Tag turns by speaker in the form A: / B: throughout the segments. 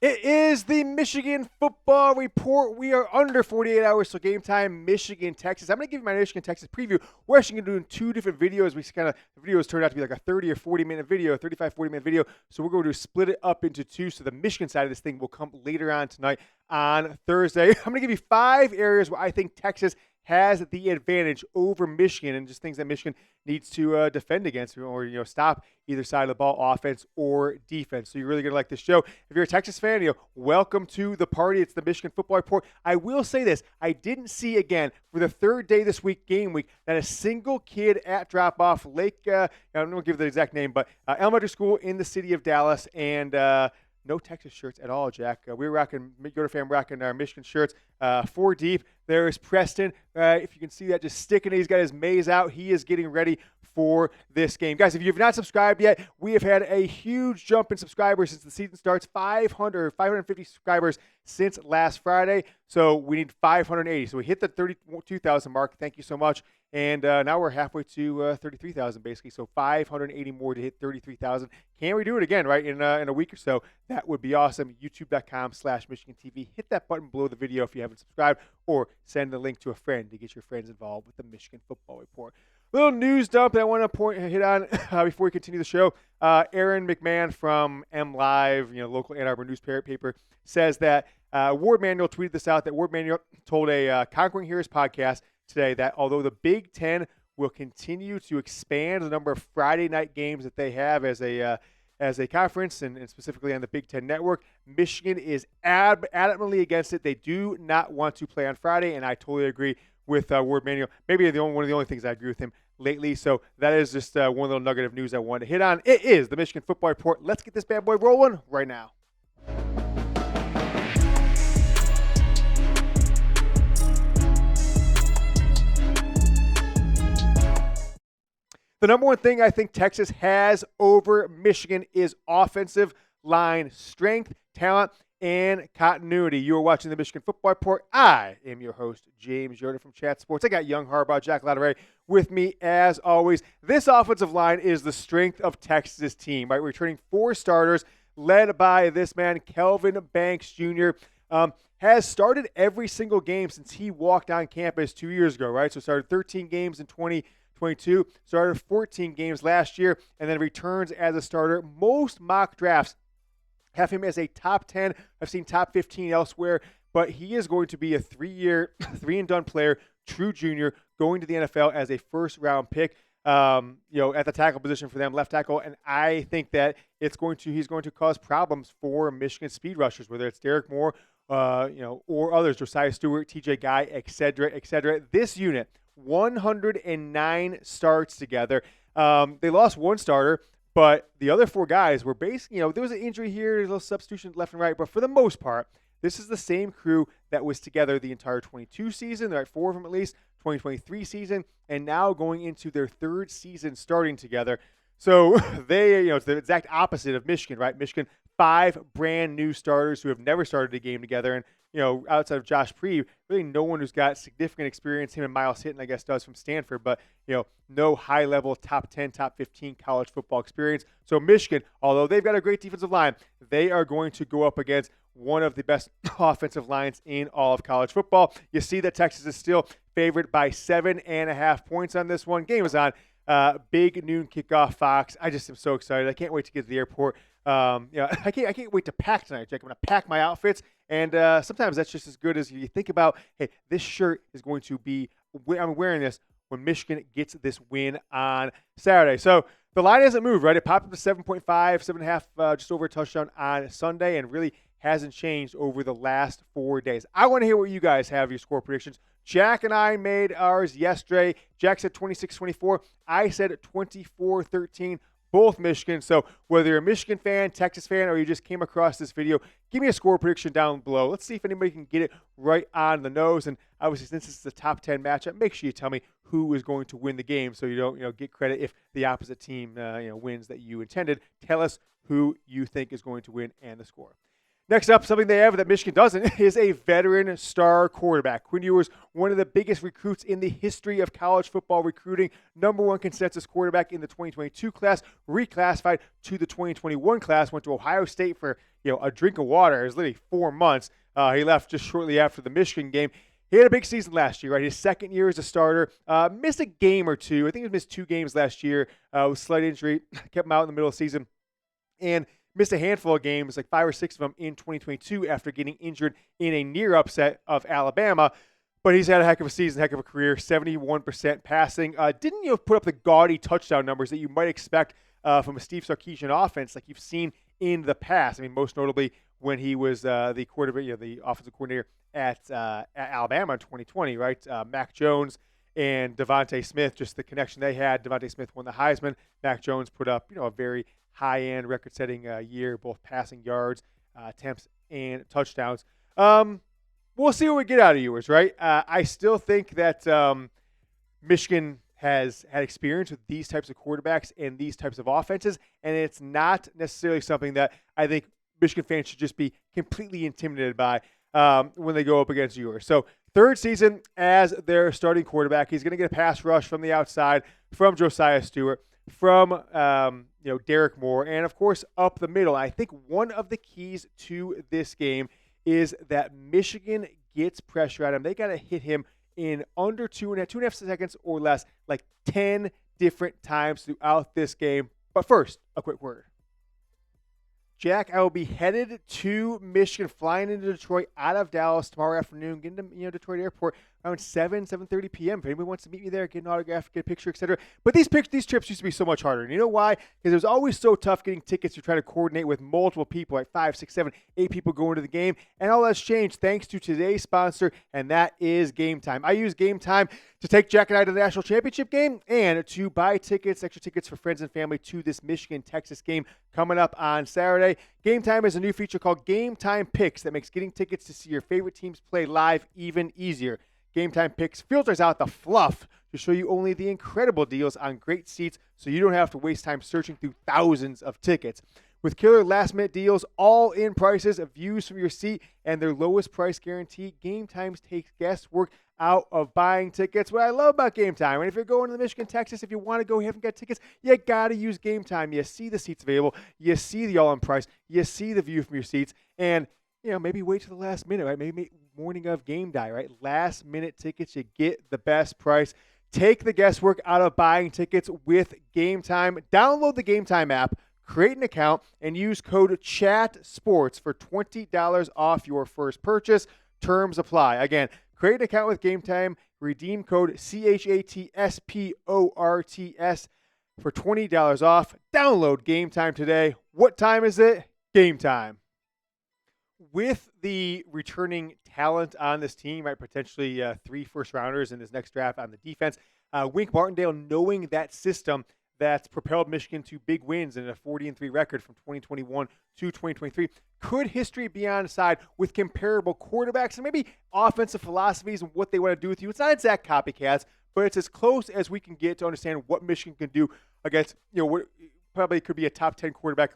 A: It is the Michigan Football Report. We are under 48 hours, so game time, Michigan, Texas. I'm going to give you my Michigan, Texas preview. We're actually going to do two different videos. The videos turned out to be like a 30 or 40-minute video, 35, 40-minute video. So we're going to split it up into two. So the Michigan side of this thing will come later on tonight on Thursday. I'm going to give you 5 areas where I think Texas has the advantage over Michigan and just things that Michigan needs to defend against or stop either side of the ball, offense or defense. So you're really going to like this show. If you're a Texas fan, welcome to the party. It's the Michigan Football Report. I will say this. I didn't see, again, for the third day this week, game week, that a single kid at drop-off, I don't know give the exact name, but elementary school in the city of Dallas, and no Texas shirts at all, Jack. We were Yoder fam rocking our Michigan shirts 4 deep. There is Preston. If you can see that, just sticking it. He's got his maze out. He is getting ready for this game. Guys, if you've not subscribed yet, we have had a huge jump in subscribers since the season starts. 550 subscribers since last Friday. So we need 580. So we hit the 32,000 mark. Thank you so much. And now we're halfway to 33,000 basically. So 580 more to hit 33,000. Can we do it again, right, in a week or so? That would be awesome. YouTube.com/Michigan TV. Hit that button below the video if you haven't subscribed, or send the link to a friend to get your friends involved with the Michigan Football Report. Little news dump that I want to hit on before we continue the show. Aaron McMahon from M Live, local Ann Arbor newspaper, says that Ward Manuel tweeted this out, that Ward Manuel told a Conquering Heroes podcast today that although the Big Ten will continue to expand the number of Friday night games that they have as a conference and specifically on the Big Ten Network, Michigan is adamantly against it. They do not want to play on Friday, and I totally agree with Ward Manuel. Maybe one of the only things I agree with him lately. So that is just one little nugget of news I wanted to hit on. It is the Michigan Football Report. Let's get this bad boy rolling right now. The number one thing I think Texas has over Michigan is offensive line strength, talent, and continuity. You are watching the Michigan Football Report. I am your host, James Yoder from Chat Sports. I got young Harbaugh, Jack Latteray with me as always. This offensive line is the strength of Texas' team, right? We're returning 4 starters led by this man, Kelvin Banks Jr., has started every single game since he walked on campus 2 years ago, right? So started 13 games in 2022, started 14 games last year, and then returns as a starter. Most mock drafts have him as a top 10. I've seen top 15 elsewhere, but he is going to be a 3-year, 3-and-done player, true junior, going to the NFL as a first-round pick. At the tackle position for them, left tackle, and I think that he's going to cause problems for Michigan speed rushers, whether it's Derek Moore, or others, Josiah Stewart, TJ Guy, et cetera. This unit, 109 starts together. They lost one starter, but the other 4 guys were basically, there was an injury here, there's a little substitution left and right, but for the most part, this is the same crew that was together the entire 22 season, right, 4 of them at least, 2023 season, and now going into their 3rd season starting together. So it's the exact opposite of Michigan, right? Michigan, 5 brand new starters who have never started a game together, and outside of Josh Preve, really no one who's got significant experience. Him and Miles Hinton, I guess, does from Stanford, but no high-level top 10, top 15 college football experience. So Michigan, although they've got a great defensive line, they are going to go up against one of the best offensive lines in all of college football. You see that Texas is still favored by 7.5 points on this one. Game is on. Big noon kickoff, Fox. I just am so excited. I can't wait to get to the airport. I can't wait to pack tonight, Jack. I'm going to pack my outfits, and sometimes that's just as good as you think about, hey, this shirt is going to be, I'm wearing this when Michigan gets this win on Saturday. So the line hasn't moved, right? It popped up to 7.5, 7.5, just over a touchdown on Sunday, and really hasn't changed over the last 4 days. I want to hear what you guys have, your score predictions. Jack and I made ours yesterday. Jack said 26-24. I said 24-13. Both Michigan. So whether you're a Michigan fan, Texas fan, or you just came across this video, give me a score prediction down below. Let's see if anybody can get it right on the nose. And obviously, since this is a top 10 matchup, make sure you tell me who is going to win the game so you don't get credit if the opposite team wins that you intended. Tell us who you think is going to win and the score. Next up, something they have that Michigan doesn't is a veteran star quarterback. Quinn Ewers, one of the biggest recruits in the history of college football recruiting, number one consensus quarterback in the 2022 class, reclassified to the 2021 class, went to Ohio State for a drink of water. It was literally 4 months. He left just shortly after the Michigan game. He had a big season last year, right? His second year as a starter. Missed a game or two. I think he missed 2 games last year with slight injury. Kept him out in the middle of the season. And missed a handful of games, like 5 or 6 of them in 2022 after getting injured in a near upset of Alabama. But he's had a heck of a season, heck of a career, 71% passing. Didn't put up the gaudy touchdown numbers that you might expect from a Steve Sarkisian offense like you've seen in the past. I mean, most notably when he was the quarterback, the offensive coordinator at Alabama in 2020, right? Mac Jones and Devontae Smith, just the connection they had. Devontae Smith won the Heisman. Mac Jones put up, a very high-end record-setting year, both passing yards, attempts, and touchdowns. We'll see what we get out of Ewers, right? I still think that Michigan has had experience with these types of quarterbacks and these types of offenses, and it's not necessarily something that I think Michigan fans should just be completely intimidated by when they go up against Ewers. So 3rd season as their starting quarterback. He's going to get a pass rush from the outside from Josiah Stewart, from Derek Moore, and of course up the middle. I think one of the keys to this game is that Michigan gets pressure on him. They got to hit him in under 2.5 seconds or less, like 10 different times throughout this game. But first, a quick word. Jack, I will be headed to Michigan, flying into Detroit out of Dallas tomorrow afternoon, getting to Detroit Airport around 7:30 p.m. If anybody wants to meet me there, get an autograph, get a picture, etc. But these trips used to be so much harder. And you know why? Because it was always so tough getting tickets. You're trying to coordinate with multiple people, like 5, 6, 7, 8 people going to the game. And all that's changed thanks to today's sponsor, and that is Game Time. I use Game Time to take Jack and I to the national championship game and to buy tickets, extra tickets for friends and family to this Michigan-Texas game coming up on Saturday. Game Time is a new feature called Game Time Picks that makes getting tickets to see your favorite teams play live even easier. Game Time Picks filters out the fluff to show you only the incredible deals on great seats so you don't have to waste time searching through thousands of tickets. With killer last-minute deals, all-in prices, views from your seat, and their lowest price guarantee, Game Time takes guesswork out of buying tickets. What I love about Game Time, and if you're going to the Michigan, Texas, if you want to go, you haven't got tickets, you got to use Game Time. You see the seats available, you see the all-in price, you see the view from your seats, and maybe wait to the last minute, right? Maybe morning of game day, right? Last minute tickets, you get the best price. Take the guesswork out of buying tickets with Game Time. Download the Game Time app, create an account, and use code CHATSPORTS for $20 off your first purchase. Terms apply. Again, create an account with Game Time, redeem code CHATSPORTS for $20 off. Download Game Time today. What time is it? Game time. With the returning talent on this team, right, potentially 3 first-rounders in this next draft on the defense, Wink Martindale, knowing that system that's propelled Michigan to big wins and a 40-3 record from 2021 to 2023, could history be on side with comparable quarterbacks and maybe offensive philosophies and what they want to do with you? It's not exact copycats, but it's as close as we can get to understand what Michigan can do against, what probably could be a top 10 quarterback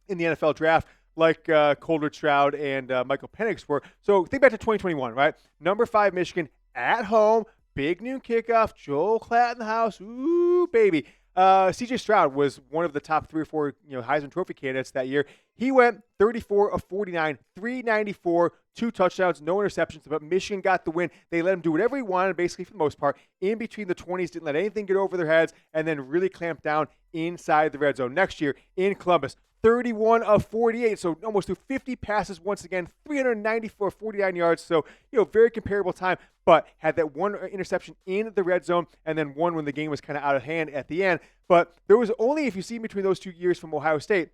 A: in the NFL draft, like Coulter Stroud and Michael Penix were. So think back to 2021, right? Number 5 Michigan at home, big noon kickoff, Joel Klatt in the house. Ooh, baby. C.J. Stroud was one of the top 3 or 4 Heisman Trophy candidates that year. He went 34 of 49, 394, 2 touchdowns, no interceptions, but Michigan got the win. They let him do whatever he wanted, basically, for the most part, in between the 20s, didn't let anything get over their heads, and then really clamped down inside the red zone. Next year in Columbus, 31 of 48, so almost threw 50 passes once again, 394, 49 yards, so, very comparable time, but had that one interception in the red zone and then one when the game was kind of out of hand at the end. But there was only, if you see between those 2 years from Ohio State,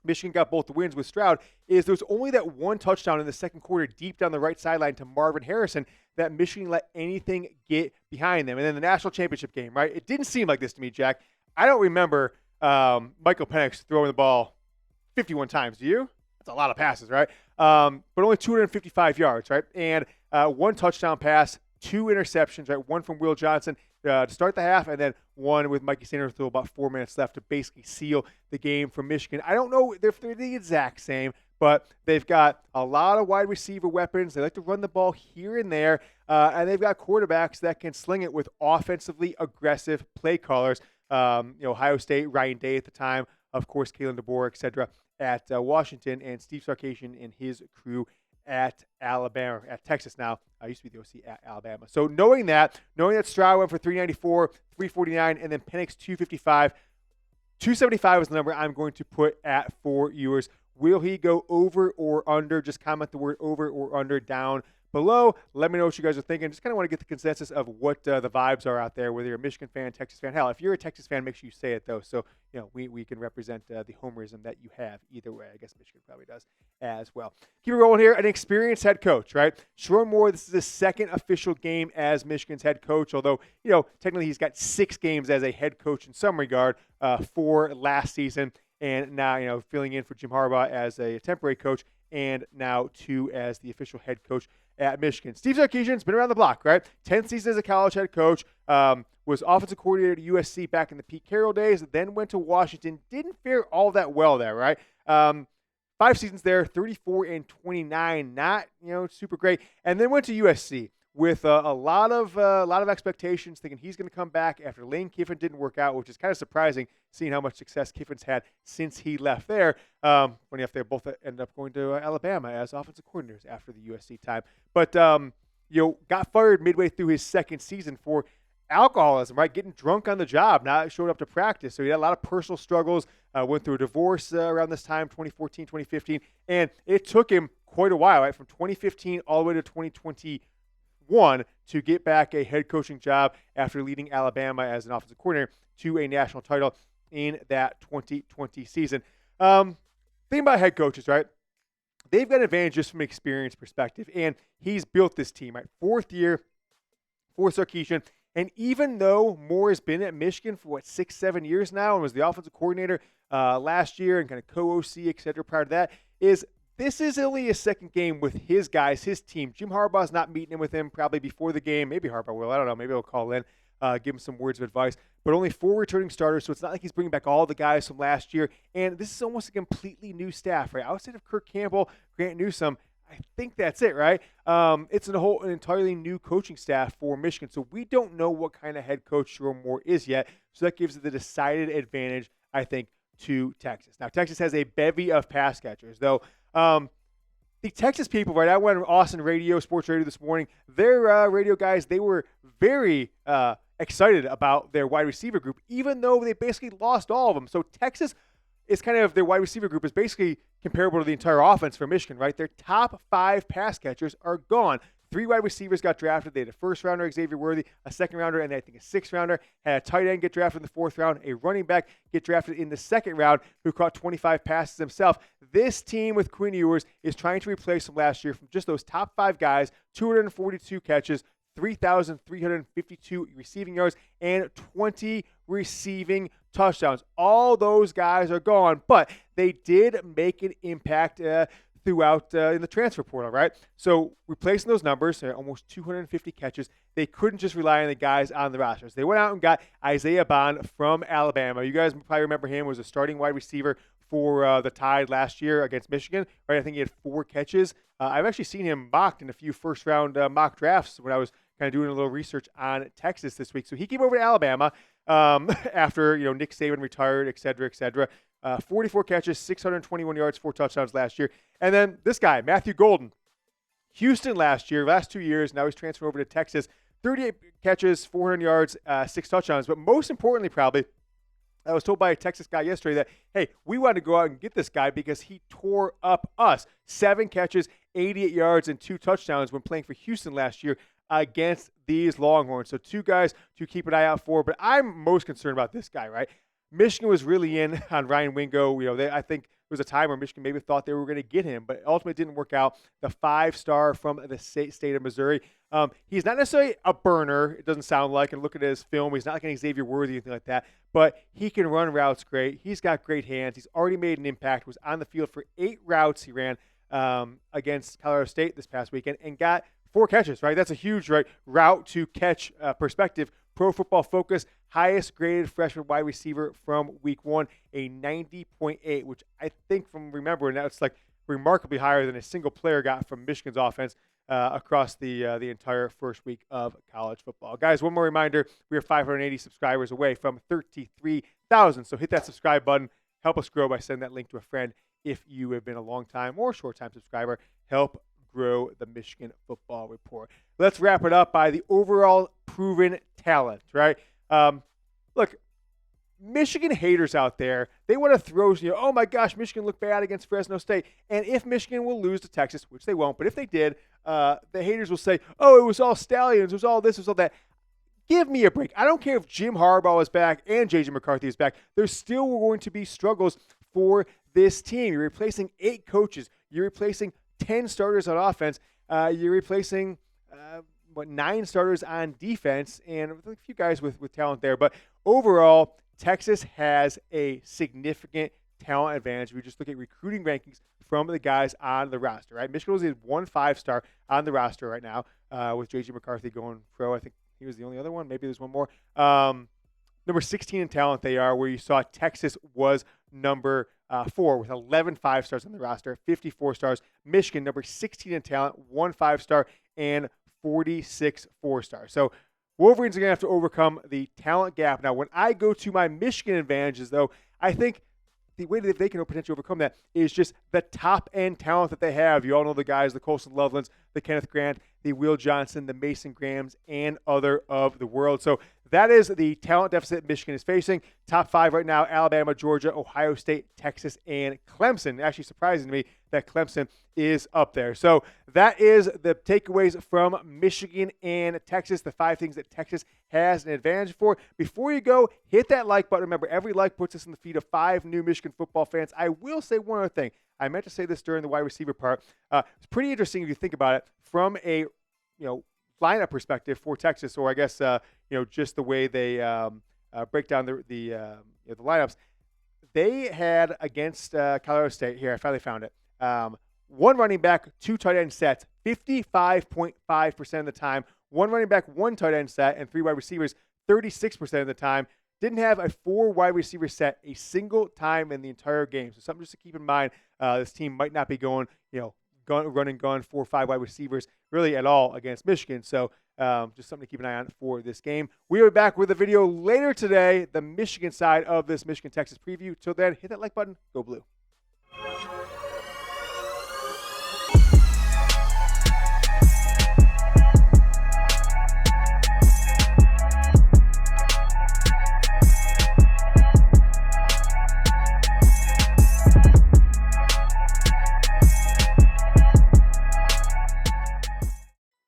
A: Michigan got both the wins with Stroud, is there was only that one touchdown in the second quarter deep down the right sideline to Marvin Harrison that Michigan let anything get behind them. And then the national championship game, right? It didn't seem like this to me, Jack. I don't remember Michael Penix throwing the ball 51 times. Do you? That's a lot of passes, right? But only 255 yards, right? And one touchdown pass, 2 interceptions, right? One from Will Johnson to start the half, and then one with Mikey Sanders with about 4 minutes left to basically seal the game for Michigan. I don't know if they're the exact same, but they've got a lot of wide receiver weapons. They like to run the ball here and there, and they've got quarterbacks that can sling it with offensively aggressive play callers. Ohio State, Ryan Day at the time, of course, Kalen DeBoer, etc. at Washington, and Steve Sarkisian and his crew at Alabama, at Texas now. I used to be the OC at Alabama. So knowing that Stroud went for 394, 349, and then Penix 255, 275 is the number I'm going to put at for Ewers. Will he go over or under? Just comment the word over or under down below. Let me know what you guys are thinking. Just kind of want to get the consensus of what the vibes are out there, whether you're a Michigan fan, Texas fan. Hell, if you're a Texas fan, make sure you say it, though. So, we can represent the homerism that you have either way. I guess Michigan probably does as well. Keep it rolling here. An experienced head coach, right? Sherrone Moore, this is his second official game as Michigan's head coach, although, technically he's got 6 games as a head coach in some regard for last season. And now, filling in for Jim Harbaugh as a temporary coach, and now 2 as the official head coach at Michigan. Steve Sarkisian's been around the block, right? 10 seasons as a college head coach, was offensive coordinator at USC back in the Pete Carroll days, then went to Washington. Didn't fare all that well there, right? 5 seasons there, 34-29, not super great, and then went to USC with a lot of expectations, thinking he's going to come back after Lane Kiffin didn't work out, which is kind of surprising, seeing how much success Kiffin's had since he left there. Funny enough, they both ended up going to Alabama as offensive coordinators after the USC time. But got fired midway through his second season for alcoholism, right? Getting drunk on the job, not showing up to practice. So he had a lot of personal struggles, went through a divorce around this time, 2014, 2015, and it took him quite a while, right? From 2015 all the way to 2021 to get back a head coaching job after leading Alabama as an offensive coordinator to a national title in that 2020 season. Thing about head coaches, right? They've got an advantage just from an experience perspective, and he's built this team, right? 4th year for Sarkisian, and even though Moore has been at Michigan for 6-7 years now and was the offensive coordinator last year and kind of co-OC, et cetera, prior to that, this is only his second game with his guys, his team. Jim Harbaugh's not meeting in with him probably before the game. Maybe Harbaugh will. I don't know. Maybe he'll call in, give him some words of advice. But only 4 returning starters, so it's not like he's bringing back all the guys from last year. And this is almost a completely new staff, right? Outside of Kirk Campbell, Grant Newsome, I think that's it, right? It's an entirely new coaching staff for Michigan. So we don't know what kind of head coach Sherrone Moore is yet. So that gives it the decided advantage, I think, to Texas. Now, Texas has a bevy of pass catchers, though. The Texas people, right? I went to Austin Sports Radio this morning. Their radio guys, they were very excited about their wide receiver group, even though they basically lost all of them. So Texas is kind of, their wide receiver group is basically comparable to the entire offense for Michigan, right? Their top 5 pass catchers are gone. 3 wide receivers got drafted. They had a first-rounder, Xavier Worthy, a second-rounder, and I think a sixth-rounder. Had a tight end get drafted in the 4th round, a running back get drafted in the 2nd round who caught 25 passes himself. This team with Quinn Ewers is trying to replace him last year from just those top 5 guys, 242 catches, 3,352 receiving yards, and 20 receiving touchdowns. All those guys are gone, but they did make an impact throughout in the transfer portal, right? So replacing those numbers, almost 250 catches, they couldn't just rely on the guys on the rosters. They went out and got Isaiah Bond from Alabama. You guys probably remember him, was a starting wide receiver for the Tide last year against Michigan, right? I think he had 4 catches. I've actually seen him mocked in a few first-round mock drafts when I was kind of doing a little research on Texas this week. So he came over to Alabama after Nick Saban retired, et cetera, 44 catches, 621 yards, 4 touchdowns last year. And then this guy, Matthew Golden, Houston last 2 years. Now he's transferred over to Texas. 38 catches, 400 yards, 6 touchdowns. But most importantly, probably, I was told by a Texas guy yesterday that, hey, we wanted to go out and get this guy because he tore up us. 7 catches, 88 yards, and 2 touchdowns when playing for Houston last year against these Longhorns. So 2 guys to keep an eye out for. But I'm most concerned about this guy, right? Michigan was really in on Ryan Wingo. I think there was a time where Michigan maybe thought they were going to get him, but ultimately it didn't work out. The 5-star from the state of Missouri. He's not necessarily a burner, it doesn't sound like, and look at his film. He's not like an Xavier Worthy or anything like that, but he can run routes great. He's got great hands. He's already made an impact, was on the field for 8 routes he ran against Colorado State this past weekend and got 4 catches, right? That's a huge route to catch perspective. Pro Football Focus, highest graded freshman wide receiver from week 1, a 90.8, which I think from remembering, that's like remarkably higher than a single player got from Michigan's offense across the entire first week of college football. Guys, one more reminder, we are 580 subscribers away from 33,000. So hit that subscribe button. Help us grow by sending that link to a friend if you have been a long-time or short-time subscriber. Help grow the Michigan Football Report. Let's wrap it up by the overall proven talent, right? Look, Michigan haters out there, they want to throw, oh my gosh, Michigan looked bad against Fresno State. And if Michigan will lose to Texas, which they won't, but if they did, the haters will say, oh, it was all Stallions, it was all this, it was all that. Give me a break. I don't care if Jim Harbaugh is back and J.J. McCarthy is back. There's still going to be struggles for this team. You're replacing 8 coaches. You're replacing 10 starters on offense. You're replacing 9 starters on defense, and a few guys with talent there. But overall, Texas has a significant talent advantage. We just look at recruiting rankings from the guys on the roster, right? Michigan was 1 5-star on the roster right now with J.J. McCarthy going pro. I think he was the only other one. Maybe there's one more. Number 16 in talent they are, where you saw Texas was number 4 with 11 5-stars on the roster, 54 stars. Michigan, number 16 in talent, 1 5-star, and 46 4-stars. So Wolverines are going to have to overcome the talent gap. Now, when I go to my Michigan advantages, though, I think the way that they can potentially overcome that is just the top-end talent that they have. You all know the guys, the Colson Lovelands, the Kenneth Grant, the Will Johnson, the Mason Grahams, and other of the world. So that is the talent deficit Michigan is facing. Top 5 right now, Alabama, Georgia, Ohio State, Texas, and Clemson. Actually surprising to me that Clemson is up there. So that is the takeaways from Michigan and Texas, the 5 things that Texas has an advantage for. Before you go, hit that like button. Remember, every like puts us in the feed of 5 new Michigan football fans. I will say one other thing. I meant to say this during the wide receiver part. It's pretty interesting if you think about it from a lineup perspective for Texas, or I guess just the way they break down the lineups. They had against Colorado State. Here, I finally found it. 1 running back, 2 tight end sets, 55.5% of the time. 1 running back, 1 tight end set, and 3 wide receivers, 36% of the time. Didn't have a 4 wide receiver set a single time in the entire game. So something just to keep in mind. This team might not be going, run and gun 4 or 5 wide receivers really at all against Michigan. So just something to keep an eye on for this game. We will be back with a video later today, the Michigan side of this Michigan-Texas preview. Till then, hit that like button. Go Blue.